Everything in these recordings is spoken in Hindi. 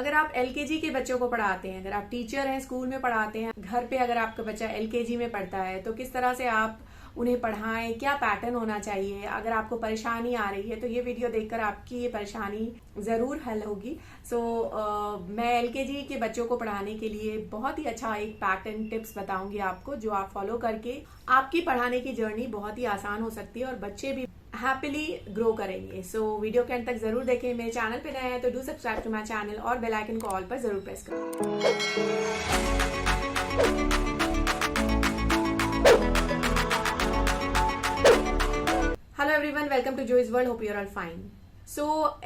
अगर आप एलकेजी के बच्चों को पढ़ाते हैं, अगर आप टीचर हैं, स्कूल में पढ़ाते हैं, घर पे अगर आपका बच्चा एलकेजी में पढ़ता है तो किस तरह से आप उन्हें पढ़ाएं, क्या पैटर्न होना चाहिए। अगर आपको परेशानी आ रही है तो ये वीडियो देखकर आपकी ये परेशानी जरूर हल होगी। मैं एलकेजी के बच्चों को पढ़ाने के लिए बहुत ही अच्छा एक पैटर्न टिप्स बताऊंगी आपको, जो आप फॉलो करके आपकी पढ़ाने की जर्नी बहुत ही आसान हो सकती है और बच्चे भी हैप्पीली ग्रो करेंगे। वीडियो के अंत तक जरूर देखें। मेरे चैनल पे नए हैं तो do subscribe to my channel और बेल आइकन को ऑल पर जरूर प्रेस करें। Hello everyone, welcome to Joy's world, hope you are all fine.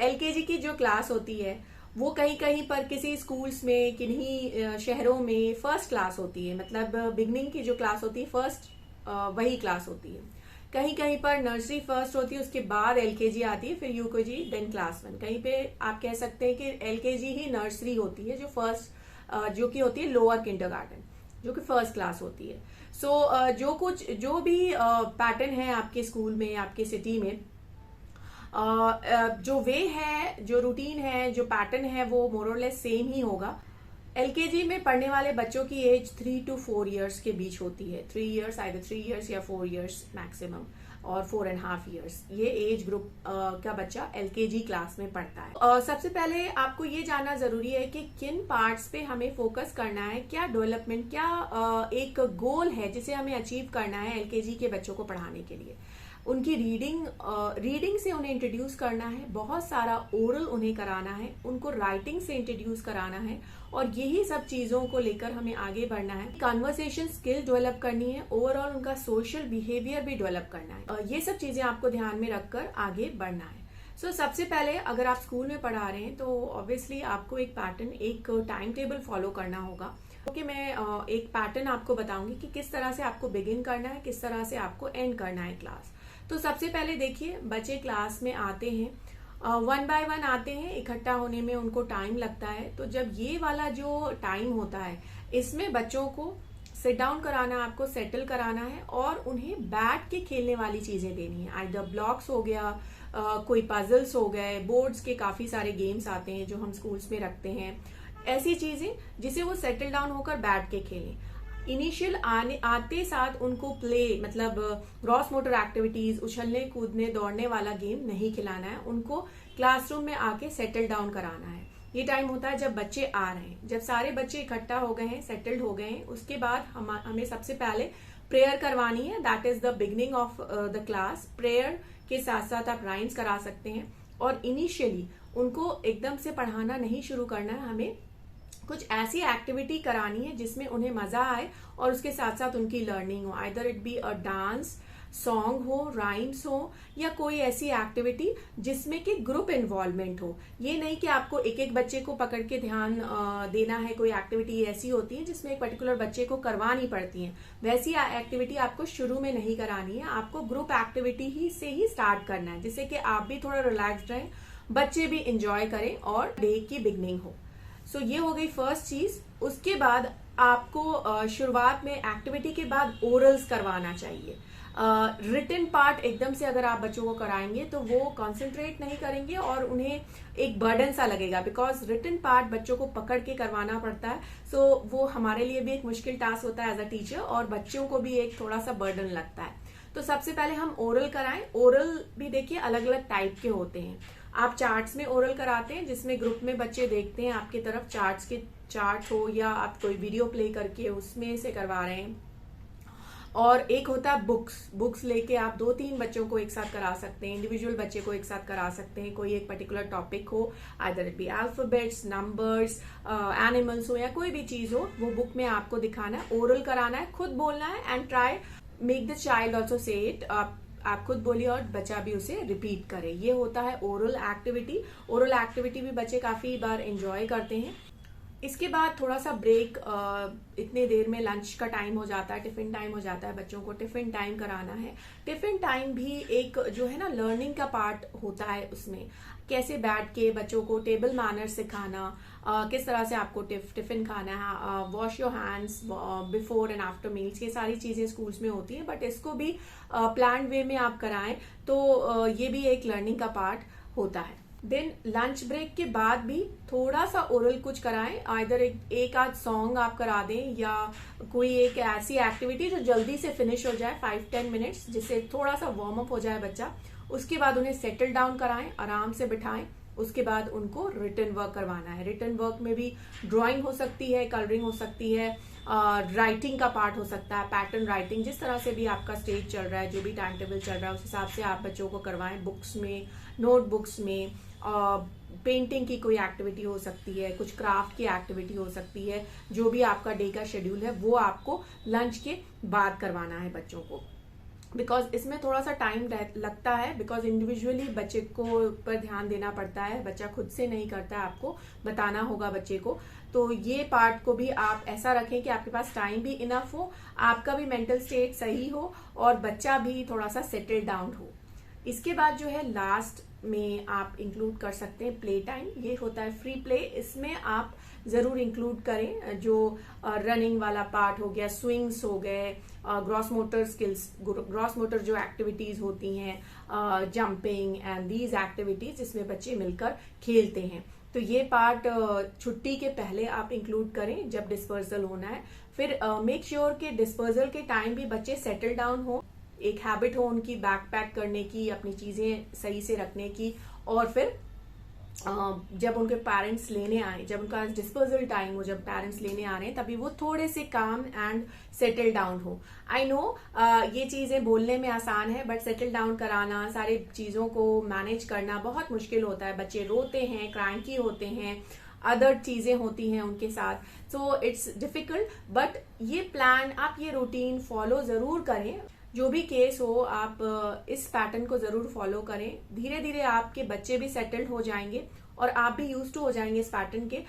LKG की जो क्लास होती है वो कहीं कहीं पर किसी स्कूल्स में, किन्हीं शहरों में फर्स्ट क्लास होती है। मतलब बिगनिंग की जो क्लास होती है फर्स्ट वही क्लास होती है। कहीं कहीं पर नर्सरी फर्स्ट होती है, उसके बाद एलकेजी आती है, फिर यूकेजी, देन क्लास 1। कहीं पे आप कह सकते हैं कि एलकेजी ही नर्सरी होती है, जो फर्स्ट जो कि होती है लोअर किंडरगार्टन, जो कि फर्स्ट क्लास होती है। जो भी पैटर्न है आपके स्कूल में, आपके सिटी में, जो वे है, जो रूटीन है, जो पैटर्न है, वो मोर और लेस सेम ही होगा। एलकेजी में पढ़ने वाले बच्चों की एज 3 to 4 इयर्स के बीच होती है। 3 इयर्स, आइदर 3 इयर्स या 4 इयर्स मैक्सिमम, और 4.5 इयर्स, ये एज ग्रुप का बच्चा एलकेजी क्लास में पढ़ता है। सबसे पहले आपको ये जानना जरूरी है कि किन पार्ट्स पे हमें फोकस करना है, क्या डेवलपमेंट, क्या एक गोल है जिसे हमें अचीव करना है एलकेजी के बच्चों को पढ़ाने के लिए। उनकी रीडिंग से उन्हें इंट्रोड्यूस करना है, बहुत सारा ओरल उन्हें कराना है, उनको राइटिंग से इंट्रोड्यूस कराना है, और यही सब चीजों को लेकर हमें आगे बढ़ना है। कन्वर्सेशन स्किल डेवलप करनी है, ओवरऑल उनका सोशल बिहेवियर भी डेवलप करना है। ये सब चीजें आपको ध्यान में रखकर आगे बढ़ना है। सबसे पहले अगर आप स्कूल में पढ़ा रहे हैं तो ऑब्वियसली आपको एक पैटर्न, एक टाइम टेबल फॉलो करना होगा। क्योंकि मैं एक पैटर्न आपको बताऊंगी कि किस तरह से आपको बिगिन करना है, किस तरह से आपको एंड करना है क्लास। तो सबसे पहले देखिए, बच्चे क्लास में आते हैं, 1 by 1 आते हैं, इकट्ठा होने में उनको टाइम लगता है। तो जब ये वाला जो टाइम होता है, इसमें बच्चों को सिट डाउन कराना, आपको सेटल कराना है और उन्हें बैठ के खेलने वाली चीजें देनी है। आइदर ब्लॉक्स हो गया, कोई पजल्स हो गए, बोर्ड्स के काफी सारे गेम्स आते हैं जो हम स्कूल्स में रखते हैं, ऐसी चीजें जिसे वो सेटल डाउन होकर बैठ के खेलें। इनिशियल आते साथ उनको प्ले, मतलब ग्रॉस मोटर एक्टिविटीज, उछलने कूदने दौड़ने वाला गेम नहीं खिलाना है। उनको क्लासरूम में आके सेटल डाउन कराना है। ये टाइम होता है जब बच्चे आ रहे हैं, जब सारे बच्चे इकट्ठा हो गए हैं, सेटल्ड हो गए हैं, उसके बाद हमें सबसे पहले प्रेयर करवानी है। That is the beginning of the class. Prayer के साथ साथ आप राइम्स करा सकते हैं, और इनिशियली उनको एकदम से पढ़ाना नहीं शुरू करना है। हमें कुछ ऐसी एक्टिविटी करानी है जिसमें उन्हें मजा आए और उसके साथ साथ उनकी लर्निंग हो। Either it be a dance, song हो, राइम्स हो, या कोई ऐसी एक्टिविटी जिसमें कि ग्रुप इन्वॉल्वमेंट हो। ये नहीं कि आपको एक एक बच्चे को पकड़ के ध्यान देना है। कोई एक्टिविटी ऐसी होती है जिसमें एक पर्टिकुलर बच्चे को करवानी पड़ती है, वैसी एक्टिविटी आपको शुरू में नहीं करानी है। आपको ग्रुप एक्टिविटी ही से ही स्टार्ट करना है, जिससे कि आप भी थोड़ा रिलैक्स्ड रहें, बच्चे भी इंजॉय करें और डे की बिगनिंग हो। ये हो गई फर्स्ट चीज। उसके बाद आपको शुरुआत में एक्टिविटी के बाद ओरल्स करवाना चाहिए। रिटन पार्ट एकदम से अगर आप बच्चों को कराएंगे तो वो कंसंट्रेट नहीं करेंगे और उन्हें एक बर्डन सा लगेगा, बिकॉज रिटन पार्ट बच्चों को पकड़ के करवाना पड़ता है। वो हमारे लिए भी एक मुश्किल टास्क होता है एज अ टीचर, और बच्चों को भी एक थोड़ा सा बर्डन लगता है। तो सबसे पहले हम ओरल कराएं। ओरल भी देखिए अलग अलग टाइप के होते हैं। आप चार्ट्स में ओरल कराते हैं, जिसमें ग्रुप में बच्चे देखते हैं आपकी तरफ, चार्ट हो, या आप कोई वीडियो प्ले करके उसमें से करवा रहे हैं। और एक होता है बुक्स लेके आप 2-3 बच्चों को एक साथ करा सकते हैं, इंडिविजुअल बच्चे को एक साथ करा सकते हैं। कोई एक पर्टिकुलर टॉपिक हो, either it be alphabets, numbers, animals हो, या कोई भी चीज हो, वो बुक में आपको दिखाना है, ओरल कराना है, खुद बोलना है, and try make the child also say it. आप खुद बोलिए और बच्चा भी उसे रिपीट करे। ये होता है ओरल एक्टिविटी। ओरल एक्टिविटी भी बच्चे काफी बार एंजॉय करते हैं। इसके बाद थोड़ा सा ब्रेक, इतने देर में लंच का टाइम हो जाता है, टिफिन टाइम हो जाता है, बच्चों को टिफिन टाइम कराना है। टिफिन टाइम भी एक जो है ना लर्निंग का पार्ट होता है। उसमें कैसे बैठ के बच्चों को टेबल मैनर सिखाना, किस तरह से आपको टिफिन खाना है, wash your hands before and after meals, ये सारी चीजें स्कूल्स में होती हैं, बट इसको भी प्लान वे में आप कराएं तो ये भी एक लर्निंग का पार्ट होता है। देन लंच ब्रेक के बाद भी थोड़ा सा ओरल कुछ कराएं, आइदर एक आध सॉन्ग आप करा दें या कोई एक ऐसी एक्टिविटी जो जल्दी से फिनिश हो जाए 5-10 मिनट्स, जिससे थोड़ा सा वार्म अप हो जाए बच्चा। उसके बाद उन्हें सेटल डाउन कराएं, आराम से बिठाएं। उसके बाद उनको रिटन वर्क करवाना है। रिटन वर्क में भी ड्राइंग हो सकती है, कलरिंग हो सकती है, राइटिंग का पार्ट हो सकता है, पैटर्न राइटिंग, जिस तरह से भी आपका स्टेज चल रहा है, जो भी टाइम टेबल चल रहा है उस हिसाब से आप बच्चों को करवाएं। बुक्स में, नोटबुक्स में पेंटिंग की कोई एक्टिविटी हो सकती है, कुछ क्राफ्ट की एक्टिविटी हो सकती है। जो भी आपका डे का शेड्यूल है वो आपको लंच के बाद करवाना है बच्चों को, बिकॉज इसमें थोड़ा सा टाइम लगता है, बिकॉज इंडिविजुअली बच्चे को पर ध्यान देना पड़ता है। बच्चा खुद से नहीं करता है, आपको बताना होगा बच्चे को। तो ये पार्ट को भी आप ऐसा रखें कि आपके पास टाइम भी इनफ हो, आपका भी मेंटल स्टेट सही हो और बच्चा भी थोड़ा सा सेटल डाउन हो। इसके बाद जो है लास्ट में आप इंक्लूड कर सकते हैं प्ले टाइम। ये होता है फ्री प्ले, इसमें आप जरूर इंक्लूड करें। जो रनिंग वाला पार्ट हो गया, स्विंग्स हो गए, gross motor skills, gross motor जो एक्टिविटीज होती हैं, जंपिंग एंड दीज एक्टिविटीज, जिसमें बच्चे मिलकर खेलते हैं। तो ये पार्ट छुट्टी के पहले आप इंक्लूड करें जब डिस्पर्सल होना है। फिर मेक श्योर के डिस्पर्सल के टाइम भी बच्चे सेटल डाउन हो, एक हैबिट हो उनकी बैग पैक करने की, अपनी चीजें सही से रखने की। और फिर जब उनके पेरेंट्स लेने आए, जब उनका डिस्पोजल टाइम हो, जब पेरेंट्स लेने आ रहे हैं, तभी वो थोड़े से काम एंड सेटल डाउन हो। आई नो ये चीजें बोलने में आसान है, बट सेटल डाउन कराना, सारी चीजों को मैनेज करना बहुत मुश्किल होता है। बच्चे रोते हैं, क्रैंकी होते हैं, अदर चीजें होती हैं उनके साथ, सो इट्स डिफिकल्ट। बट ये प्लान, आप ये रूटीन फॉलो जरूर करें। जो भी केस हो, आप इस पैटर्न को जरूर फॉलो करें। धीरे धीरे आपके बच्चे भी सेटल्ड हो जाएंगे और आप भी यूज टू हो जाएंगे इस पैटर्न के।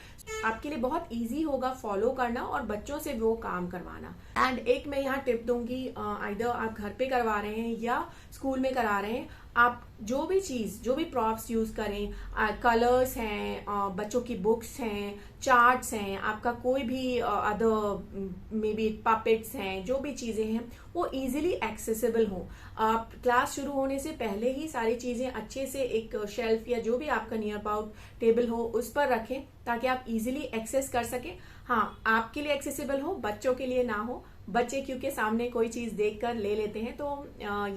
आपके लिए बहुत इजी होगा फॉलो करना और बच्चों से वो काम करवाना। एंड एक मैं यहाँ टिप दूंगी, आइदर आप घर पे करवा रहे हैं या स्कूल में करा रहे हैं, आप जो भी चीज, जो भी प्रॉप्स यूज करें, कलर्स हैं, बच्चों की बुक्स हैं, चार्ट्स हैं, आपका कोई भी अदर मे बी पपेट्स हैं, जो भी चीजें हैं वो इजीली एक्सेसिबल हो। आप क्लास शुरू होने से पहले ही सारी चीजें अच्छे से एक शेल्फ या जो भी आपका नियर अबाउट टेबल हो उस पर रखें, ताकि आप इजीली एक्सेस कर सकें। हाँ, आपके लिए एक्सेसिबल हो, बच्चों के लिए ना हो। बच्चे क्योंकि सामने कोई चीज देखकर ले लेते हैं, तो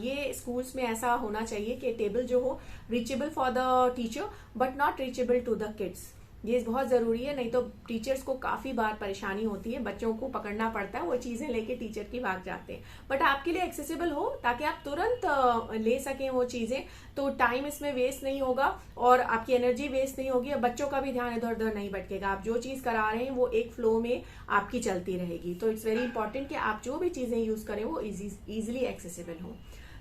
ये स्कूल्स में ऐसा होना चाहिए कि टेबल जो हो reachable for the teacher but not reachable to the kids. ये बहुत जरूरी है, नहीं तो टीचर्स को काफी बार परेशानी होती है, बच्चों को पकड़ना पड़ता है, वो चीजें लेके टीचर की भाग जाते हैं। बट आपके लिए एक्सेसिबल हो ताकि आप तुरंत ले सकें वो चीजें, तो टाइम इसमें वेस्ट नहीं होगा और आपकी एनर्जी वेस्ट नहीं होगी और बच्चों का भी ध्यान इधर उधर नहीं भटकेगा। आप जो चीज करा रहे हैं वो एक फ्लो में आपकी चलती रहेगी। तो इट्स वेरी इंपॉर्टेंट कि आप जो भी चीजें यूज करें वो इजिली एक्सेसिबल हो।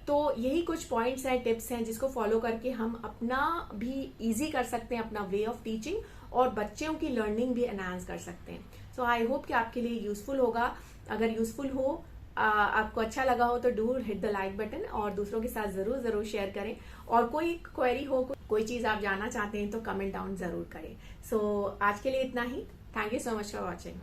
तो यही कुछ पॉइंट्स हैं, टिप्स हैं, जिसको फॉलो करके हम अपना भी इजी कर सकते हैं, अपना वे ऑफ टीचिंग, और बच्चों की लर्निंग भी एनहांस कर सकते हैं। सो आई होप कि आपके लिए यूजफुल होगा। अगर यूजफुल हो, आपको अच्छा लगा हो तो do hit the like button और दूसरों के साथ जरूर शेयर करें। और कोई क्वेरी हो, कोई चीज आप जानना चाहते हैं तो कमेंट डाउन जरूर करें। सो आज के लिए इतना ही। Thank you so much for watching.